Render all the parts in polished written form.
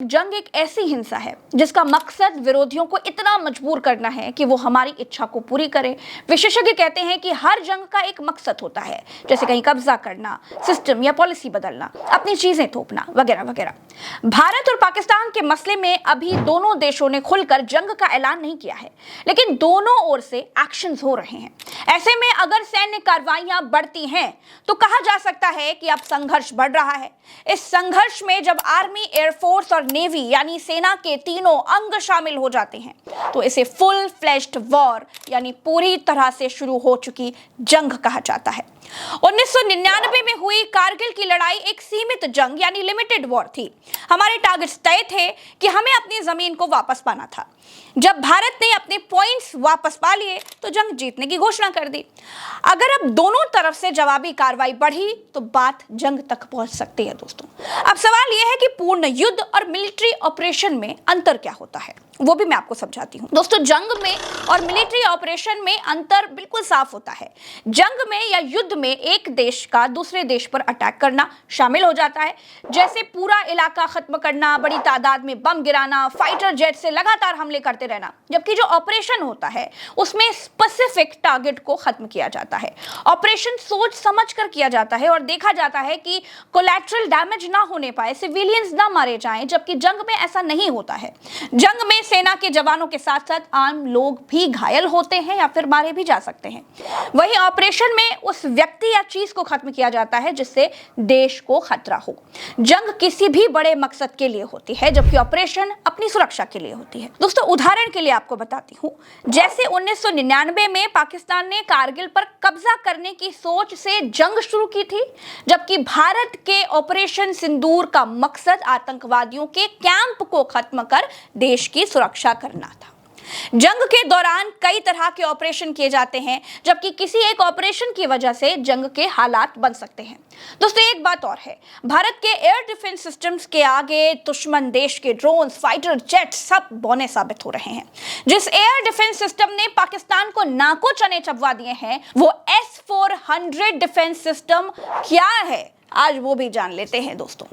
जंग एक ऐसी हिंसा है जिसका मकसद विरोधियों को इतना मजबूर करना है कि वो हमारी इच्छा को पूरी करें। विशेषज्ञ कहते हैं कि हर जंग का एक मकसद होता है, जैसे कहीं कब्जा करना, सिस्टम या पॉलिसी बदलना, अपनी चीजें थोपना वगैरह वगैरह। भारत और पाकिस्तान के मसले में अभी दोनों देशों ने खुलकर जंग का ऐलान नहीं किया है, लेकिन दोनों ओर से एक्शंस हो रहे हैं। ऐसे में अगर सैन्य कार्रवाइयां बढ़ती हैं तो कहा जा सकता है कि अब संघर्ष बढ़ रहा है। इस संघर्ष में जब आर्मी, एयरफोर्स और नेवी यानी सेना के तीनों अंग शामिल हो जाते हैं तो इसे फुल फ्लेश्ड वॉर यानी पूरी तरह से शुरू हो चुकी जंग कहा जाता है। 1999 में हुई कारगिल की लड़ाई एक सीमित जंग यानी लिमिटेड वॉर थी। हमारे टारगेट्स तय थे कि हमें अपनी जमीन को वापस पाना था। जब भारत ने अपने पॉइंट्स वापस पा लिए तो जंग जीतने की घोषणा कर दी। अगर अब दोनों तरफ से जवाबी कार्रवाई बढ़ी तो बात जंग तक पहुंच सकती है। दोस्तों, अब सवाल यह है कि पूर्ण युद्ध और मिलिट्री ऑपरेशन में अंतर क्या होता है, वो भी मैं आपको समझाती हूँ। दोस्तों, जंग में और मिलिट्री ऑपरेशन में अंतर बिल्कुल साफ होता है। जंग में या युद्ध में एक देश का दूसरे देश पर अटैक करना शामिल हो जाता है, जैसे पूरा इलाका खत्म करना, बड़ी तादाद में बम गिराना, फाइटर जेट से लगातार हमले करते रहना। जबकि जो ऑपरेशन होता है उसमें स्पेसिफिक टारगेट को खत्म किया जाता है। ऑपरेशन सोच समझ कर किया जाता है और देखा जाता है कि कोलैटरल डैमेज ना होने पाए, सिविलियंस ना मारे जाएं, जबकि जंग में ऐसा नहीं होता है। जंग में सेना के जवानों के साथ साथ आम लोग भी घायल होते हैं या फिर मारे भी जा सकते हैं। वहीं ऑपरेशन में उस व्यक्ति या चीज को खत्म किया जाता है जिससे देश को खतरा हो। जंग किसी भी बड़े मकसद के लिए होती है, जबकि ऑपरेशन अपनी सुरक्षा के लिए होती है। दोस्तों, उदाहरण के लिए आपको बताती हूँ, जैसे 1999 में पाकिस्तान ने कारगिल पर कब्जा करने की सोच से जंग शुरू की थी, जबकि भारत के ऑपरेशन सिंदूर का मकसद आतंकवादियों के कैंप को खत्म कर देश की सुरक्षा करना था। जंग के दौरान कई तरह के ऑपरेशन किए जाते हैं, जबकि किसी एक ऑपरेशन की वजह से जंग के हालात बन सकते हैं। दोस्तों, एक बात और है, भारत के एयर डिफेंस सिस्टम्स के आगे दुश्मन देश के ड्रोन्स, फाइटर जेट सब बौने साबित हो रहे हैं। जिस एयर डिफेंस सिस्टम ने पाकिस्तान को नाको चने चबवा दिए हैं, वो S-400 डिफेंस सिस्टम क्या है, आज वो भी जान लेते हैं। दोस्तों,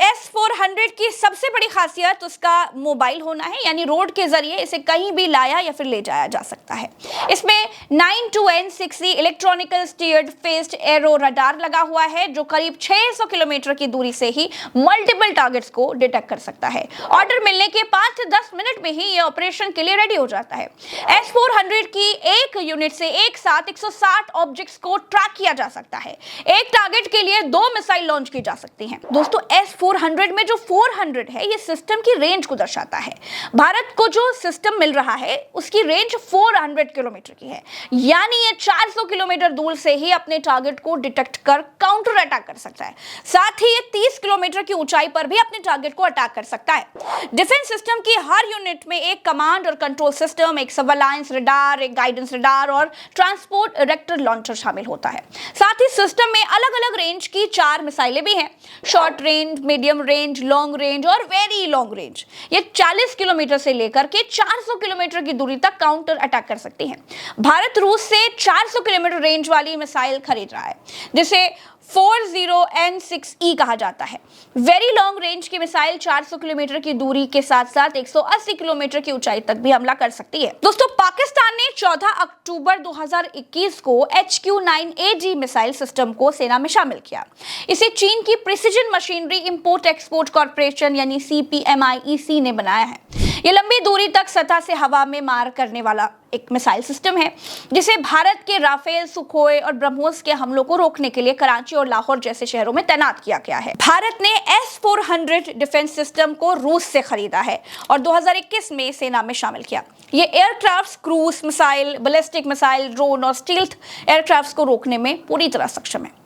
S-400 की सबसे बड़ी खासियत उसका मोबाइल होना है, यानी रोड के जरिए इसे कहीं भी लाया या फिर ले जाया जा सकता है। इसमें 9-2N6E electronical steered faced arrow radar लगा हुआ है, जो करीब 600 किलोमीटर की दूरी से ही मल्टीपल टारगेट्स को डिटेक्ट कर सकता है। ऑर्डर मिलने के 5 से 10 मिनट में ही ये ऑपरेशन के लिए रेडी हो जाता है। S-400 की एक यूनिट से एक साथ 160 ऑब्जेक्ट्स को ट्रैक किया जा सकता है। एक टारगेट के लिए 2 मिसाइल लॉन्च की जा सकती हैं। दोस्तों, S-400 में जो 400 है, ये सिस्टम की रेंज को दर्शाता है। भारत को जो सिस्टम मिल रहा है उसकी रेंज 400 किलोमीटर की है, यानी ये 400 किलोमीटर दूर से ही अपने टारगेट को डिटेक्ट कर काउंटर अटैक कर सकता है। साथ ही ये 30 किलोमीटर की ऊंचाई पर भी अपने टारगेट को अटैक कर सकता है। डिफेंस सिस्टम की हर यूनिट में एक कमांड और कंट्रोल सिस्टम, एक सर्वेलांस रडार, एक गाइडेंस रडार और ट्रांसपोर्ट इरेक्टर लॉन्चर शामिल होता है। साथ ही सिस्टम में अलग अलग रेंज की 4 मिसाइलें भी हैं, short range, medium range, long range और वेरी लॉन्ग रेंज। ये 40 किलोमीटर से लेकर के 400 किलोमीटर की दूरी तक काउंटर अटैक कर सकती हैं। भारत रूस से 400 किलोमीटर रेंज वाली मिसाइल खरीद रहा है, जिसे 40N6E कहा जाता है। वेरी लॉन्ग रेंज की मिसाइल 400 किलोमीटर की दूरी के साथ साथ 180 किलोमीटर की ऊंचाई तक भी हमला कर सकती है। दोस्तों, पाकिस्तान ने 14 अक्टूबर 2021 को HQ-9AG मिसाइल सिस्टम को सेना में शामिल किया। इसे चीन की precision machinery import export corporation यानी CPMIEC ने बनाया है। ये लंबी दूरी तक सतह से हवा में मार करने वाला एक मिसाइल सिस्टम है, जिसे भारत के राफेल, सुखोई और ब्रह्मोस के हमलों को रोकने के लिए कराची और लाहौर जैसे शहरों में तैनात किया गया है। भारत ने S-400 डिफेंस सिस्टम को रूस से खरीदा है और 2021 में सेना में शामिल किया। ये aircraft cruise missile, ballistic missile, drone और स्टील्थ एयरक्राफ्ट को रोकने में पूरी तरह सक्षम है।